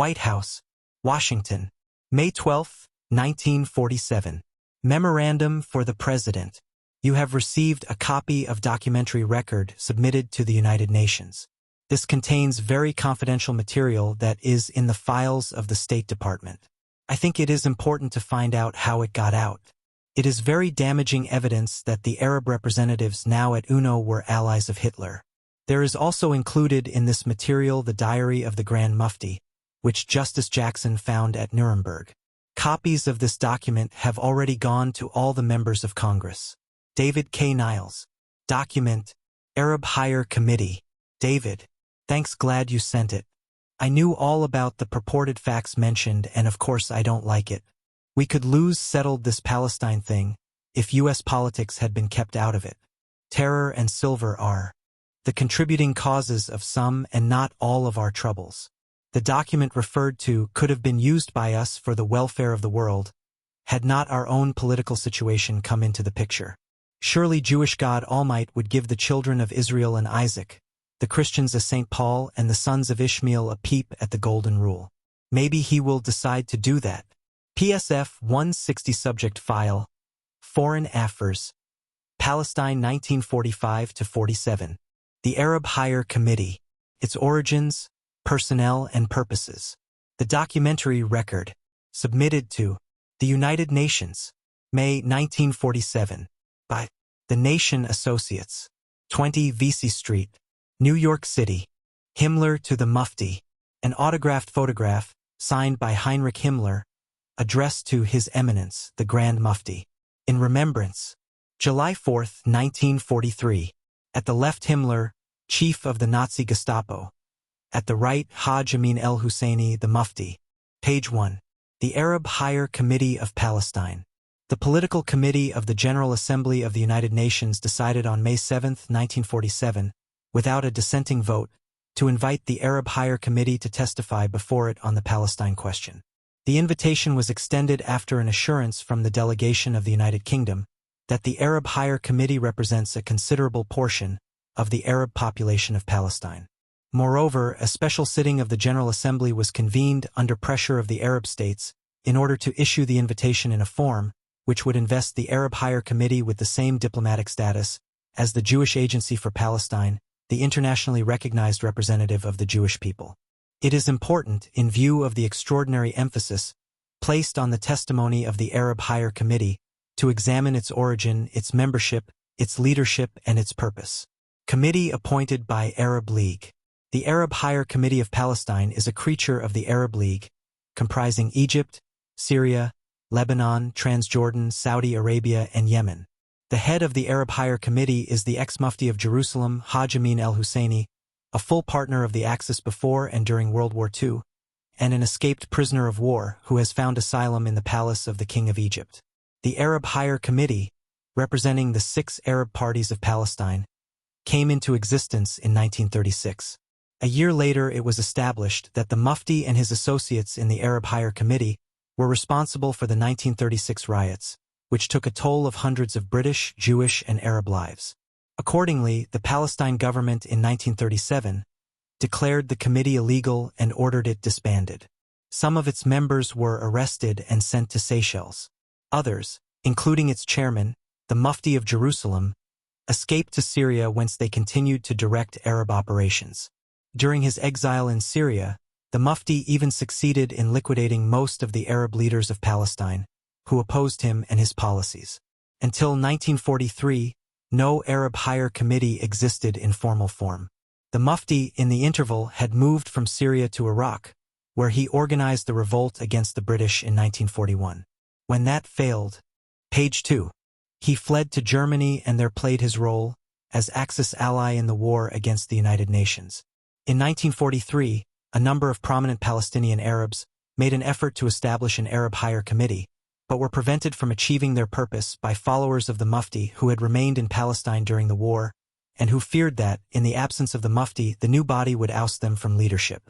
White House, Washington, May 12, 1947. Memorandum for the President. You have received a copy of documentary record submitted to the United Nations. This contains very confidential material that is in the files of the State Department. I think it is important to find out how it got out. It is very damaging evidence that the Arab representatives now at UNO were allies of Hitler. There is also included in this material the diary of the Grand Mufti, which Justice Jackson found at Nuremberg. Copies of this document have already gone to all the members of Congress. David K. Niles. Document, Arab Higher Committee. David, thanks, glad you sent it. I knew all about the purported facts mentioned, and of course I don't like it. We could lose settled this Palestine thing if U.S. politics had been kept out of it. Terror and silver are the contributing causes of some and not all of our troubles. The document referred to could have been used by us for the welfare of the world, had not our own political situation come into the picture. Surely Jewish God Almighty would give the children of Israel and Isaac, the Christians a St. Paul, and the sons of Ishmael a peep at the Golden Rule. Maybe he will decide to do that. PSF 160 Subject File, Foreign Affairs, Palestine 1945-47. The Arab Higher Committee, its origins, personnel and purposes. The documentary record, submitted to the United Nations, May 1947, by the Nation Associates, 20 VC Street, New York City. Himmler to the Mufti, an autographed photograph, signed by Heinrich Himmler, addressed to His Eminence, the Grand Mufti. In remembrance, July 4, 1943. At the left Himmler, chief of the Nazi Gestapo. At the right Haj Amin el-Husseini, the Mufti. Page 1. The Arab Higher Committee of Palestine. The Political Committee of the General Assembly of the United Nations decided on May 7, 1947, without a dissenting vote, to invite the Arab Higher Committee to testify before it on the Palestine question. The invitation was extended after an assurance from the delegation of the United Kingdom that the Arab Higher Committee represents a considerable portion of the Arab population of Palestine. Moreover, a special sitting of the General Assembly was convened under pressure of the Arab states in order to issue the invitation in a form which would invest the Arab Higher Committee with the same diplomatic status as the Jewish Agency for Palestine, the internationally recognized representative of the Jewish people. It is important, in view of the extraordinary emphasis placed on the testimony of the Arab Higher Committee, to examine its origin, its membership, its leadership, and its purpose. Committee appointed by Arab League. The Arab Higher Committee of Palestine is a creature of the Arab League, comprising Egypt, Syria, Lebanon, Transjordan, Saudi Arabia, and Yemen. The head of the Arab Higher Committee is the ex-Mufti of Jerusalem, Haj Amin el-Husseini, a full partner of the Axis before and during World War II, and an escaped prisoner of war who has found asylum in the palace of the King of Egypt. The Arab Higher Committee, representing the 6 Arab parties of Palestine, came into existence in 1936. A year later it was established that the Mufti and his associates in the Arab Higher Committee were responsible for the 1936 riots, which took a toll of hundreds of British, Jewish, and Arab lives. Accordingly, the Palestine government in 1937 declared the committee illegal and ordered it disbanded. Some of its members were arrested and sent to Seychelles. Others, including its chairman, the Mufti of Jerusalem, escaped to Syria, whence they continued to direct Arab operations. During his exile in Syria, the Mufti even succeeded in liquidating most of the Arab leaders of Palestine, who opposed him and his policies. Until 1943, no Arab Higher Committee existed in formal form. The Mufti, in the interval, had moved from Syria to Iraq, where he organized the revolt against the British in 1941. When that failed, page 2, he fled to Germany and there played his role as Axis ally in the war against the United Nations. In 1943, a number of prominent Palestinian Arabs made an effort to establish an Arab Higher Committee, but were prevented from achieving their purpose by followers of the Mufti who had remained in Palestine during the war and who feared that, in the absence of the Mufti, the new body would oust them from leadership.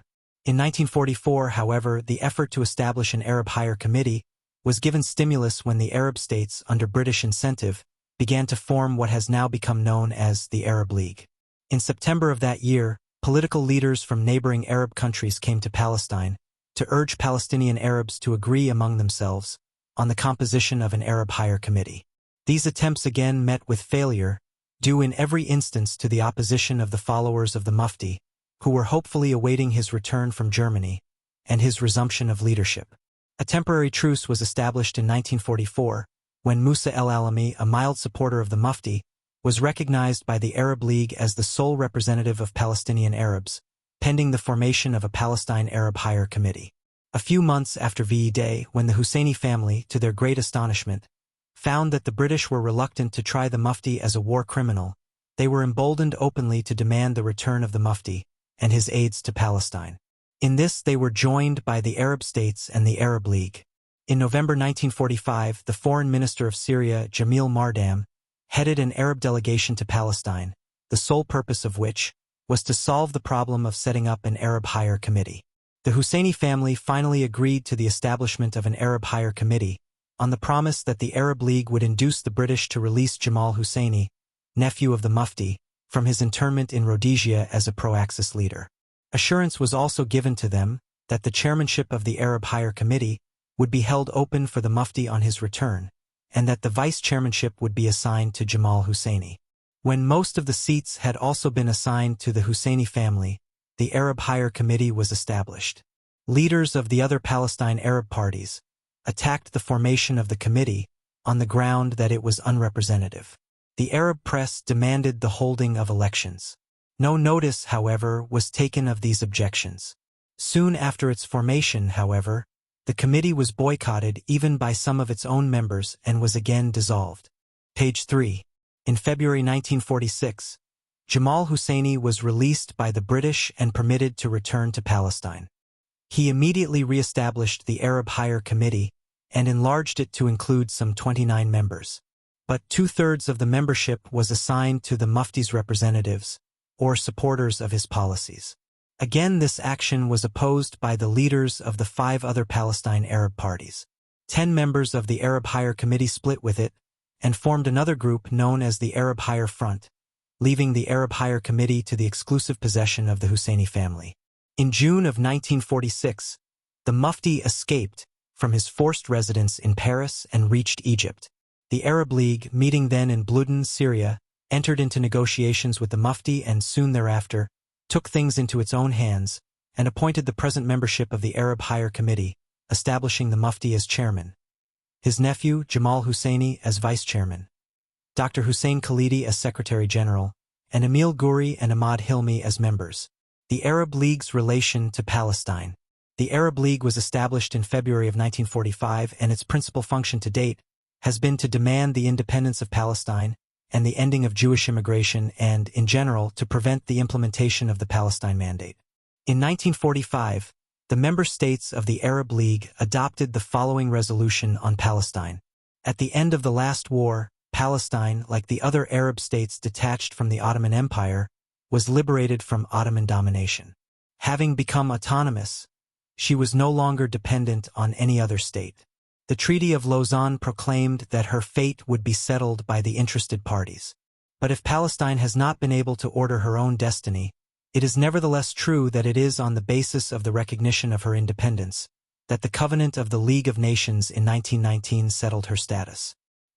In 1944, however, the effort to establish an Arab Higher Committee was given stimulus when the Arab states, under British incentive, began to form what has now become known as the Arab League. In September of that year, political leaders from neighboring Arab countries came to Palestine to urge Palestinian Arabs to agree among themselves on the composition of an Arab Higher Committee. These attempts again met with failure, due in every instance to the opposition of the followers of the Mufti, who were hopefully awaiting his return from Germany and his resumption of leadership. A temporary truce was established in 1944, when Musa el-Alami, a mild supporter of the Mufti, was recognized by the Arab League as the sole representative of Palestinian Arabs, pending the formation of a Palestine Arab Higher Committee. A few months after VE Day, when the Husseini family, to their great astonishment, found that the British were reluctant to try the Mufti as a war criminal, they were emboldened openly to demand the return of the Mufti and his aides to Palestine. In this they were joined by the Arab states and the Arab League. In November 1945, the Foreign Minister of Syria, Jamil Mardam, headed an Arab delegation to Palestine, the sole purpose of which was to solve the problem of setting up an Arab Higher Committee. The Husseini family finally agreed to the establishment of an Arab Higher Committee, on the promise that the Arab League would induce the British to release Jamal Husseini, nephew of the Mufti, from his internment in Rhodesia as a pro-Axis leader. Assurance was also given to them that the chairmanship of the Arab Higher Committee would be held open for the Mufti on his return, and that the vice-chairmanship would be assigned to Jamal Husseini. When most of the seats had also been assigned to the Husseini family, the Arab Higher Committee was established. Leaders of the other Palestine Arab parties attacked the formation of the committee on the ground that it was unrepresentative. The Arab press demanded the holding of elections. No notice, however, was taken of these objections. Soon after its formation, however, the committee was boycotted even by some of its own members and was again dissolved. Page 3. In February 1946, Jamal Husseini was released by the British and permitted to return to Palestine. He immediately re-established the Arab Higher Committee and enlarged it to include some 29 members. But 2/3 of the membership was assigned to the Mufti's representatives, or supporters of his policies. Again, this action was opposed by the leaders of the 5 other Palestine Arab parties. 10 members of the Arab Higher Committee split with it and formed another group known as the Arab Higher Front, leaving the Arab Higher Committee to the exclusive possession of the Husseini family. In June of 1946, the Mufti escaped from his forced residence in Paris and reached Egypt. The Arab League, meeting then in Bludin, Syria, entered into negotiations with the Mufti and soon thereafter took things into its own hands and appointed the present membership of the Arab Higher Committee, establishing the Mufti as chairman, his nephew Jamal Husseini as vice-chairman, Dr. Hussein Khalidi as secretary-general, and Emil Guri and Ahmad Hilmi as members. The Arab League's relation to Palestine. The Arab League was established in February of 1945, and its principal function to date has been to demand the independence of Palestine and the ending of Jewish immigration and, in general, to prevent the implementation of the Palestine Mandate. In 1945, the member states of the Arab League adopted the following resolution on Palestine. At the end of the last war, Palestine, like the other Arab states detached from the Ottoman Empire, was liberated from Ottoman domination. Having become autonomous, she was no longer dependent on any other state. The Treaty of Lausanne proclaimed that her fate would be settled by the interested parties. But if Palestine has not been able to order her own destiny, it is nevertheless true that it is on the basis of the recognition of her independence that the Covenant of the League of Nations in 1919 settled her status.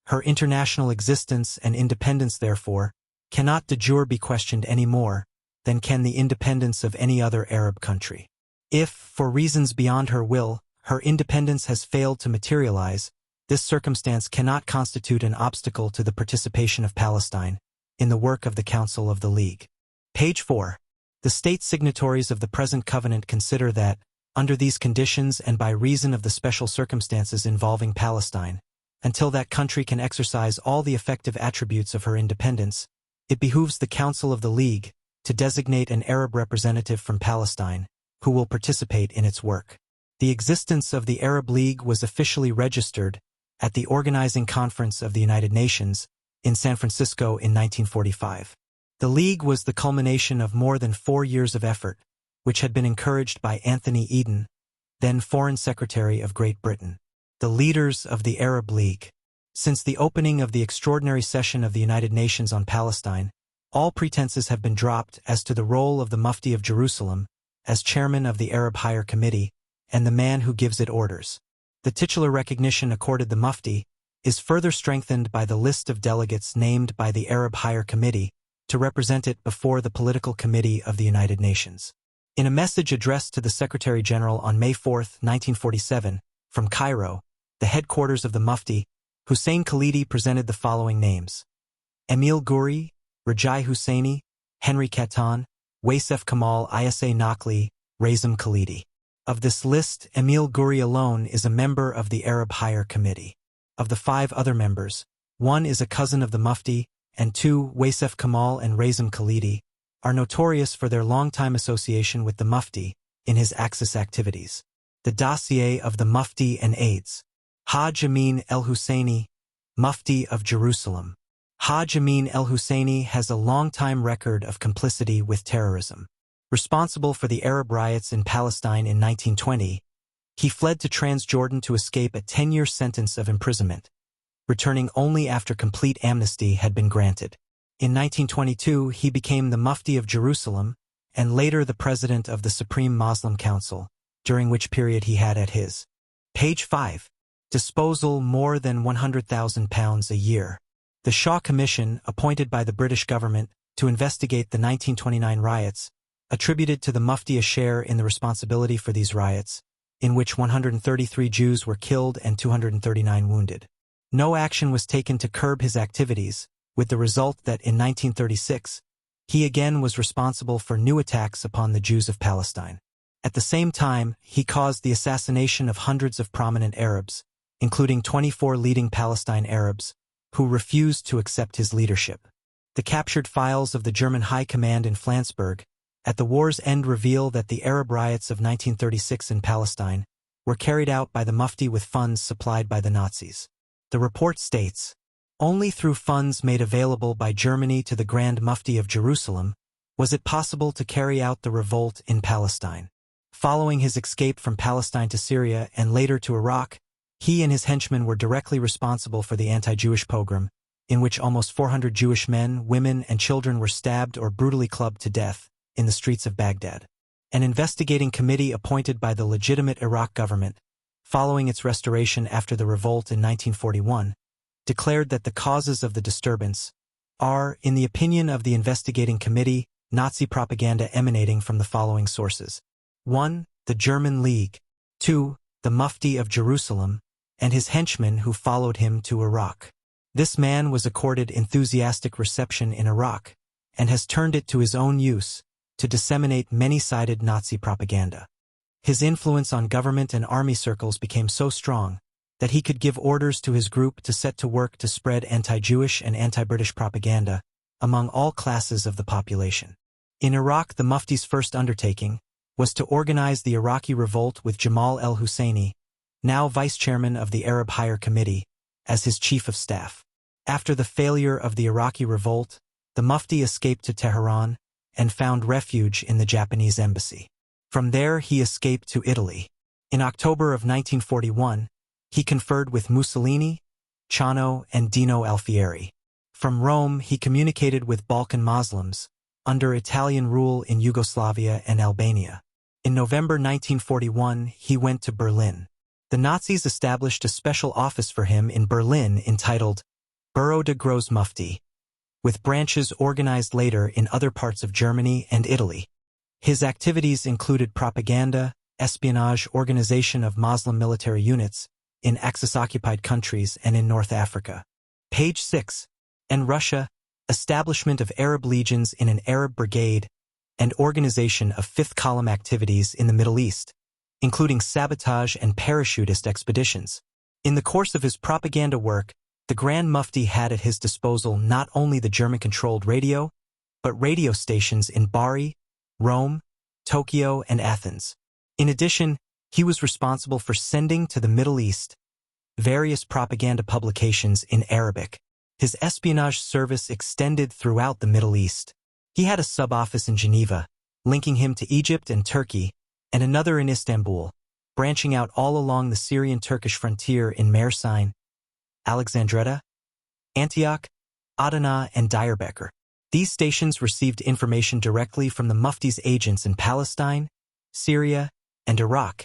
Her international existence and independence, therefore, cannot de jure be questioned any more than can the independence of any other Arab country. If, for reasons beyond her will, her independence has failed to materialize, this circumstance cannot constitute an obstacle to the participation of Palestine in the work of the Council of the League. Page 4. The state signatories of the present covenant consider that, under these conditions and by reason of the special circumstances involving Palestine, until that country can exercise all the effective attributes of her independence, it behooves the Council of the League to designate an Arab representative from Palestine who will participate in its work. The existence of the Arab League was officially registered at the Organizing Conference of the United Nations in San Francisco in 1945. The League was the culmination of more than 4 years of effort, which had been encouraged by Anthony Eden, then Foreign Secretary of Great Britain. The leaders of the Arab League. Since the opening of the extraordinary session of the United Nations on Palestine, all pretenses have been dropped as to the role of the Mufti of Jerusalem as chairman of the Arab Higher Committee and the man who gives it orders. The titular recognition accorded the Mufti is further strengthened by the list of delegates named by the Arab Higher Committee to represent it before the Political Committee of the United Nations. In a message addressed to the Secretary-General on May 4, 1947, from Cairo, the headquarters of the Mufti, Hussein Khalidi presented the following names: Emil Guri, Rajai Husseini, Henry Katan, Wasef Kamal Isa Nakli, Razem Khalidi. Of this list, Emil Guri alone is a member of the Arab Higher Committee. Of the 5 other members, 1 is a cousin of the Mufti, and 2, Wasef Kamal and Razem Khalidi, are notorious for their long-time association with the Mufti in his Axis activities. The dossier of the Mufti and aides. Haj Amin el-Husseini, Mufti of Jerusalem. Haj Amin el-Husseini has a long-time record of complicity with terrorism. Responsible for the Arab riots in Palestine in 1920, he fled to Transjordan to escape a 10-year sentence of imprisonment, returning only after complete amnesty had been granted. In 1922, he became the Mufti of Jerusalem and later the President of the Supreme Muslim Council, during which period he had at his page 5 disposal more than £100,000 a year. The Shaw Commission, appointed by the British government to investigate the 1929 riots, attributed to the Mufti a share in the responsibility for these riots, in which 133 Jews were killed and 239 wounded. No action was taken to curb his activities, with the result that in 1936, he again was responsible for new attacks upon the Jews of Palestine. At the same time, he caused the assassination of hundreds of prominent Arabs, including 24 leading Palestine Arabs, who refused to accept his leadership. The captured files of the German High Command in Flensburg at the war's end reveal that the Arab riots of 1936 in Palestine were carried out by the Mufti with funds supplied by the Nazis. The report states, "Only through funds made available by Germany to the Grand Mufti of Jerusalem was it possible to carry out the revolt in Palestine." Following his escape from Palestine to Syria and later to Iraq, he and his henchmen were directly responsible for the anti-Jewish pogrom, in which almost 400 Jewish men, women, and children were stabbed or brutally clubbed to death in the streets of Baghdad. An investigating committee appointed by the legitimate Iraq government, following its restoration after the revolt in 1941, declared that the causes of the disturbance are, in the opinion of the investigating committee, Nazi propaganda emanating from the following sources: 1. The German League. 2. The Mufti of Jerusalem, and his henchmen who followed him to Iraq. This man was accorded enthusiastic reception in Iraq, and has turned it to his own use to disseminate many-sided Nazi propaganda. His influence on government and army circles became so strong that he could give orders to his group to set to work to spread anti-Jewish and anti-British propaganda among all classes of the population. In Iraq, the Mufti's first undertaking was to organize the Iraqi revolt with Jamal el-Husseini, now vice-chairman of the Arab Higher Committee, as his chief of staff. After the failure of the Iraqi revolt, the Mufti escaped to Tehran and found refuge in the Japanese embassy. From there he escaped to Italy. In October of 1941, he conferred with Mussolini, Ciano, and Dino Alfieri. From Rome he communicated with Balkan Muslims under Italian rule in Yugoslavia and Albania. In November 1941, he went to Berlin. The Nazis established a special office for him in Berlin entitled Bureau de Gros Mufti, with branches organized later in other parts of Germany and Italy. His activities included propaganda, espionage, organization of Muslim military units in Axis-occupied countries and in North Africa. Page 6. And Russia, establishment of Arab legions in an Arab brigade, and organization of fifth column activities in the Middle East, including sabotage and parachutist expeditions. In the course of his propaganda work, the Grand Mufti had at his disposal not only the German-controlled radio, but radio stations in Bari, Rome, Tokyo, and Athens. In addition, he was responsible for sending to the Middle East various propaganda publications in Arabic. His espionage service extended throughout the Middle East. He had a sub-office in Geneva, linking him to Egypt and Turkey, and another in Istanbul, branching out all along the Syrian-Turkish frontier in Mersin, Alexandretta, Antioch, Adana, and Diyarbakir. These stations received information directly from the Mufti's agents in Palestine, Syria, and Iraq,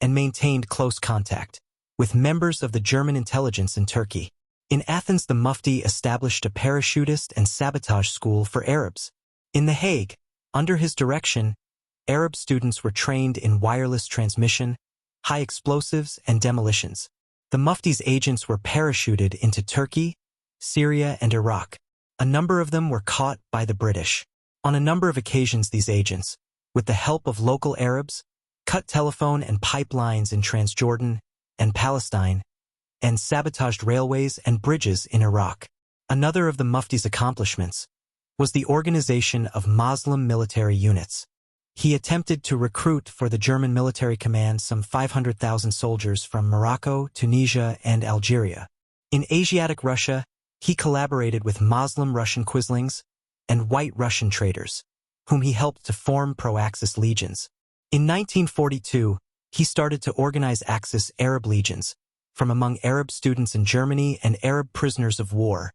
and maintained close contact with members of the German intelligence in Turkey. In Athens, the Mufti established a parachutist and sabotage school for Arabs. In The Hague, under his direction, Arab students were trained in wireless transmission, high explosives, and demolitions. The Mufti's agents were parachuted into Turkey, Syria, and Iraq. A number of them were caught by the British. On a number of occasions, these agents, with the help of local Arabs, cut telephone and pipelines in Transjordan and Palestine, and sabotaged railways and bridges in Iraq. Another of the Mufti's accomplishments was the organization of Muslim military units. He attempted to recruit for the German military command some 500,000 soldiers from Morocco, Tunisia, and Algeria. In Asiatic Russia, he collaborated with Muslim Russian quislings and white Russian traders, whom he helped to form pro-Axis legions. In 1942, he started to organize Axis Arab legions from among Arab students in Germany and Arab prisoners of war,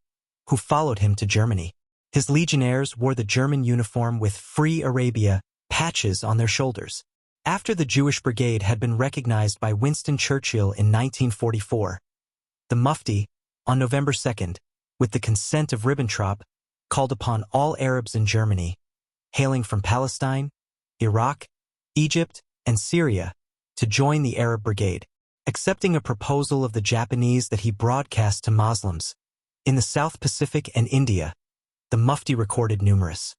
who followed him to Germany. His legionnaires wore the German uniform with Free Arabia patches on their shoulders. After the Jewish Brigade had been recognized by Winston Churchill in 1944, the Mufti, on November 2nd, with the consent of Ribbentrop, called upon all Arabs in Germany, hailing from Palestine, Iraq, Egypt, and Syria, to join the Arab Brigade, accepting a proposal of the Japanese that he broadcast to Muslims. In the South Pacific and India, the Mufti recorded numerous